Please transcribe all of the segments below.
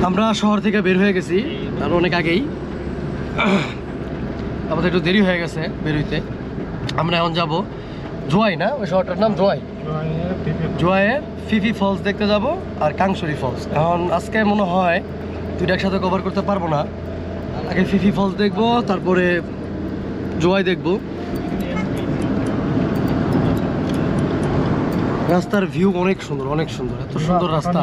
আমরা শহর থেকে বের হয়ে গেছি আর অনেক আগেই, আমাদের একটু দেরি হয়ে গেছে বের হইতে। আমরা এখন যাব জোয়াই, না ওই শহরটার নাম জোয়াই, জোয়াইয়ের ফিফি ফলস দেখতে যাব আর কাংসুরি ফলস। এখন আজকে মনে হয় দুইটা একসাথে কভার করতে পারবো না, আগে ফিফি ফলস দেখবো তারপরে জোয়াই দেখবো। রাস্তার ভিউ অনেক সুন্দর, অনেক সুন্দর, এত সুন্দর রাস্তা।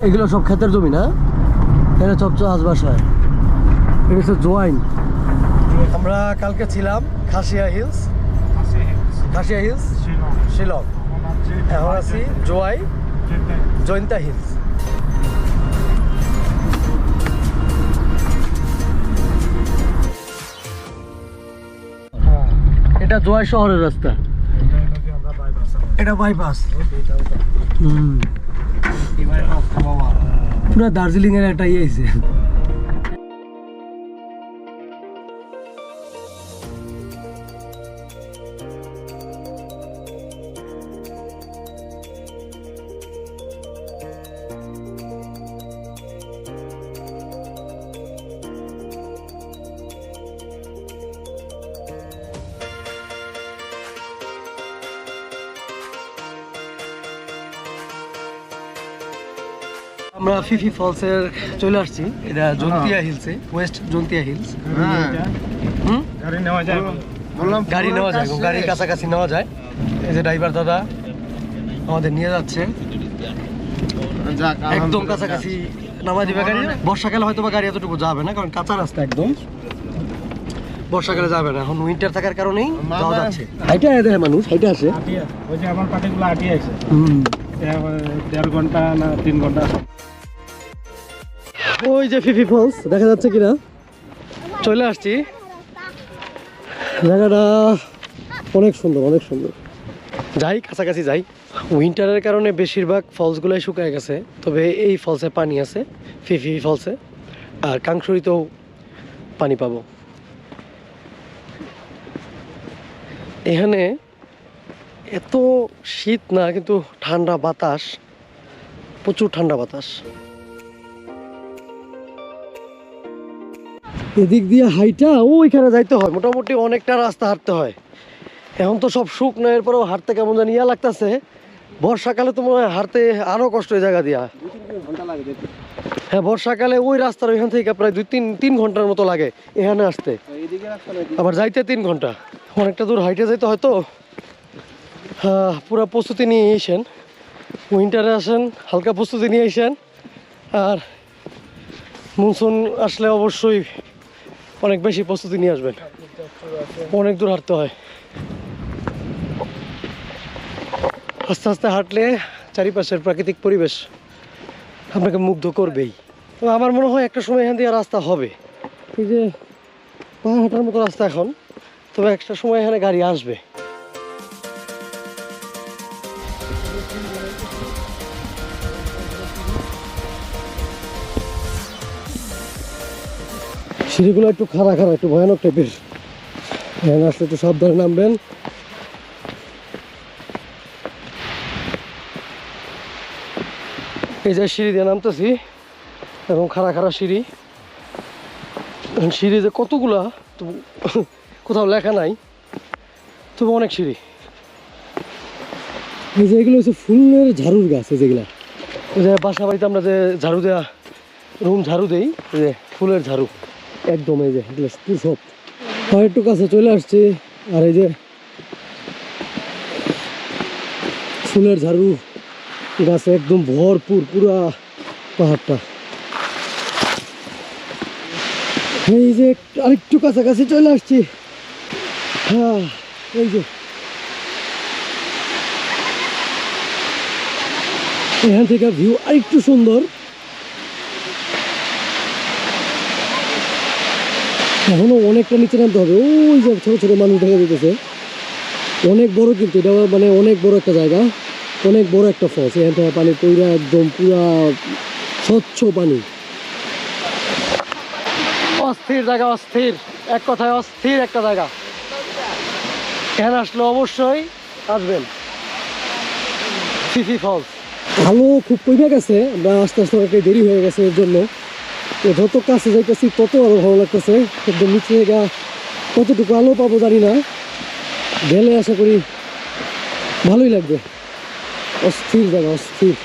এগুলো সব ক্ষেতের জমি না, এটা সব চাষবাস হয়। এটা হচ্ছে জোয়াইন। আমরা কালকে ছিলাম খাসিয়া হিলস, শিলং। এখন আছি জোয়াই জয়ন্তা হিলস। এটা জোয়াই শহরের রাস্তা, এটা বাইপাস। পুরো দার্জিলিং এর একটা ইয়ে আছে। আমরা ফিফি ফলসের চলে আসছি। এটা জন্তিয়া হিলসে, ওয়েস্ট জন্তিয়া হিলস। গাড়ি নেওয়া যায়, গাড়ির কাছাকাছি নেওয়া যায়। এই যে ড্রাইভার দাদা আমাদের নিয়ে যাচ্ছে, একদম কাছাকাছি নামা দিবে গাড়ি। বর্ষাকালে হয়তো বা গাড়ি এতটুকু যাবে না, কারণ কাঁচা রাস্তা একদম, বর্ষাকালে যাবে না। এখন উইন্টার থাকার কারণেই যাওয়া যাচ্ছে। হাইটা দেখে মানুষ, হাইটা আসে। ওই যে আমার পার্টিগুলো আটিয়ে আছে, 1.5 ঘন্টা না 3 ঘন্টা। ওই যে ফিফি ফলস দেখা যাচ্ছে কিনা, চলে আসছি। জায়গাটা অনেক সুন্দর, অনেক সুন্দর। যাই কাছাকাছি যাই। উইন্টারের কারণে বেশিরভাগ ফলসগুলোই শুকায় গেছে, তবে এই ফলসে পানি আছে, ফিফি ফলসে। আর কাংসুরিতেও পানি পাবো। এখানে এত শীত না, কিন্তু ঠান্ডা বাতাস, প্রচুর ঠান্ডা বাতাস। এদিক দিয়ে হাইটা ওইখানে যাইতে হয়, মোটামুটি অনেকটা রাস্তা হাঁটতে হয়। এখন তো সব শুকনো, এরপরেও হাঁটতে কেমন জানি ইয়া লাগতেছে। বর্ষাকালে তো মনে হয় হাঁটতে আরো কষ্ট, এই জায়গা দিয়া। হ্যাঁ, বর্ষাকালে ওই রাস্তার ওইখান থেকে প্রায় 2-3 ঘন্টার মতো লাগে এখানে আসতে, আবার যাইতে 3 ঘন্টা। অনেকটা দূর হাইটে যাইতে হয়তো। পুরো প্রস্তুতি নিয়ে এসেন, উইন্টারে আসেন হালকা প্রস্তুতি নিয়ে এসেন। আর মনসুন আসলে অবশ্যই অনেক বেশি প্রস্তুতি নিয়ে আসবেন, অনেক দূর হাঁটতে হয়। আস্তে আস্তে হাঁটলে চারিপাশের প্রাকৃতিক পরিবেশ আপনাকে মুগ্ধ করবেই। তো আমার মনে হয় একটা সময় এখান দিয়ে রাস্তা হবে, এই যে পাহাড় হাঁটার মতো রাস্তা এখন, তবে একটা সময় এখানে গাড়ি আসবে। সিঁড়িগুলো একটু খাড়া খাড়া, একটু ভয়ানক টাইপের, এখানে আসলে একটু সাবধানে নামবেন। এই যে সিঁড়ি দিয়ে নামতেছি, এবং খাড়া খাড়া সিঁড়ি। সিঁড়ি যে কতগুলা তো কোথাও লেখা নাই, তবে অনেক সিঁড়ি। এই যে এগুলো হচ্ছে ফুলের ঝাড়ুর গাছ, এই যেগুলা এই যে বাসা বাড়িতে আমরা যে ঝাড়ু দেওয়া রুম ঝাড়ু দেই, এই যে ফুলের ঝাড়ু একদম। এই যে এগুলো সব একটু কাছে চলে আসছে। আর এই যে ফুলের ঝাড়ু গাছে একদম ভরপুর পুরা পাহাড়টা। এই যে আরেকটু কাছাকাছি চলে আসছি। হ্যাঁ, এই যে এখান থেকে ভিউ আরেকটু সুন্দর। এখনো অনেকটা নিচে নামতে হবে। ওই যে ছোট ছোট মানুষ দেখা যেতেছে, অনেক বড়, কিন্তু এটা মানে অনেক বড় একটা জায়গা, অনেক বড় একটা ফলস। এখান থেকে পানি পুরা একদম পুরা স্বচ্ছ পানি। অস্থির জায়গা, অস্থির, এক কথায় অস্থির একটা জায়গা। এখানে আসলে অবশ্যই আসবেন ফিফি ফলস। আলো খুব কমে গেছে, আমরা আস্তে আস্তে অনেকটাই দেরি হয়ে গেছে এর জন্য। তো যত কাছে যাইতেছি তত আরো ভালো লাগতেছে। একদম নিচে জায়গা, কতটুকু আলো পাবো জানি না, গেলে আশা করি ভালোই লাগবে। অস্থির জায়গা, অস্থির।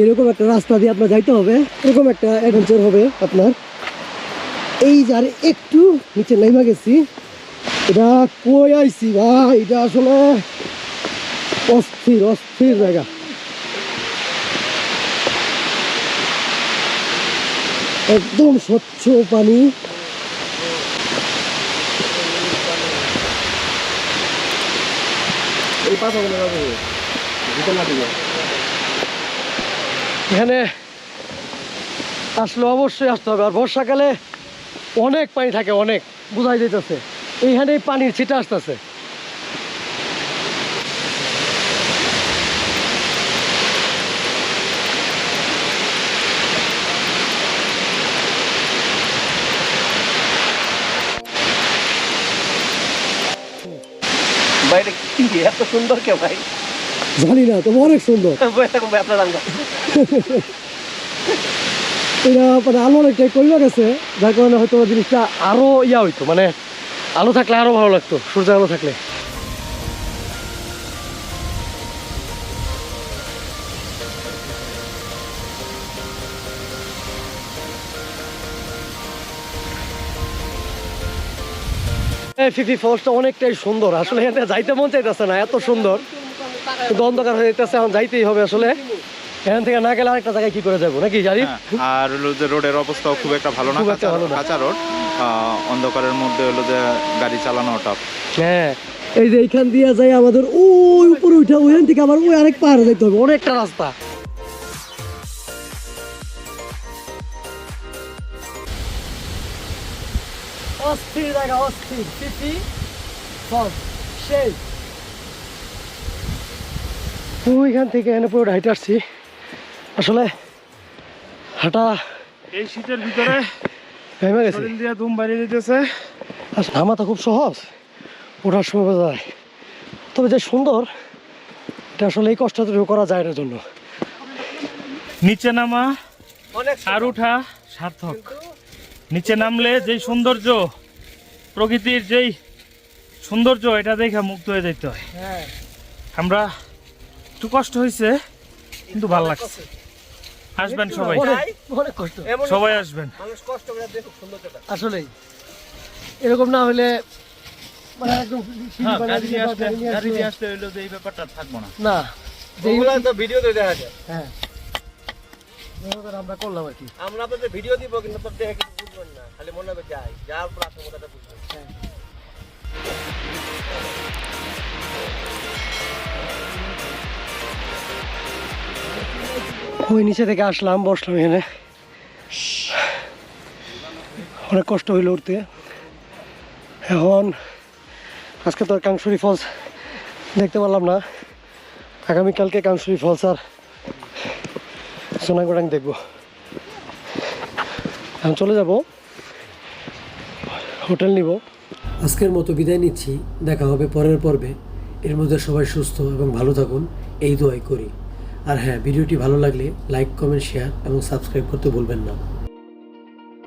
এরকম একটা রাস্তা দিয়ে আপনার যাইতে হবে, এরকম একটা অ্যাডভেঞ্চার হবে আপনার। এই যে আর একটু নিচে নেমে গেছি, এটা কই আইছি ভাই, এটা আসলে অস্থির অস্থির জায়গা। একদম স্বচ্ছ পানি। এখানে আসলে অবশ্যই আসতে হবে। আর বর্ষাকালে অনেক পানি থাকে, অনেক, বোঝাই যাইতেছে। এইখানে পানির ছিটা আসতেছে। বাইরে কি এত সুন্দর কে ভাই? জানি না, তবে অনেক সুন্দর। আপনার রান্না এটা মানে আলো অনেকটাই কমে গেছে, যার কারণে হয়তো জিনিসটা আরো ইয়া হইতো, মানে আলো থাকলে আরো ভালো লাগতো, সূর্যের আলো থাকলে। ফিফি ফলসটা অনেকটাই সুন্দর। আসলে এখানে যাইতে মন চাইতেছে না, এত সুন্দর, কিন্তু অন্ধকার হয়ে যেতেছে, এখন যাইতেই হবে। আসলে এখান থেকে না গেলে আরেকটা জায়গায় কি করে যাবো নাকি জানি। আর হলো যে রোডের অবস্থাও খুব একটা ভালো না, খুব একটা ভালো না। কাঁচা রোড, অন্ধকারের মধ্যে হলো যে গাড়ি চালানো টাফ। হ্যাঁ, এই যে এইখান দিয়ে যাই আমাদের ওই উপরে উঠা, ওইখান থেকে আবার ওই আরেক পাহাড়ে যাইতে হবে, অনেকটা রাস্তা। অস্থির জায়গা, অস্থির। ফিফি ফলস সেই ওইখান থেকে এনে পুরো হাইটে আসছি। আসলে হাঁটা এই শীতের ভিতরে ভেঙে গেছে। শরীর দিয়ে ধুম বাইরে যেতেছে। নামা তো খুব সহজ, ওঠার সময় বোঝা যায়। তবে যে সুন্দর, এটা আসলে এই কষ্টটুকু করা যায় এর জন্য। নিচে নামা আর উঠা সার্থক। নিচে নামলে যেই সৌন্দর্য, প্রকৃতির যেই সৌন্দর্য, এটা দেখে মুগ্ধ হয়ে যেতে হয়। আমরা একটু কষ্ট হয়েছে, কিন্তু ভালো লাগছে। আসবেন সবাই, অনেক কষ্ট, সবাই আসবেন। আসলেই এরকম না হলে মানে একদম গাড়ি দিয়ে আসতে হইলো যে এই ব্যাপারটা থাকবো না। না, যেগুলো তো ভিডিওতে দেখা যায়। হ্যাঁ, আমরা করলাম আর কি। আমরা আপনাদের ভিডিও দিব, কিন্তু আপনার দেখে কিছু বুঝবেন না, খালি মনে হবে যাই, যার পর আপনার কথাটা বুঝবেন। ওই নিচে থেকে আসলাম, বসলাম এখানে, অনেক কষ্ট হইলো উঠতে। এখন আজকে তো আর কাংশুরি ফলস দেখতে পারলাম না, আগামীকালকে কাংশুরি ফলস আর সোনাগোডাং দেখবো। এখন চলে যাব, হোটেল নিব। আজকের মতো বিদায় নিচ্ছি, দেখা হবে পরের পর্বে। এর মধ্যে সবাই সুস্থ এবং ভালো থাকুন, এই দোয়াই করি। আর হ্যাঁ, ভিডিওটি ভালো লাগলে লাইক, কমেন্ট, শেয়ার এবং সাবস্ক্রাইব করতে ভুলবেন না।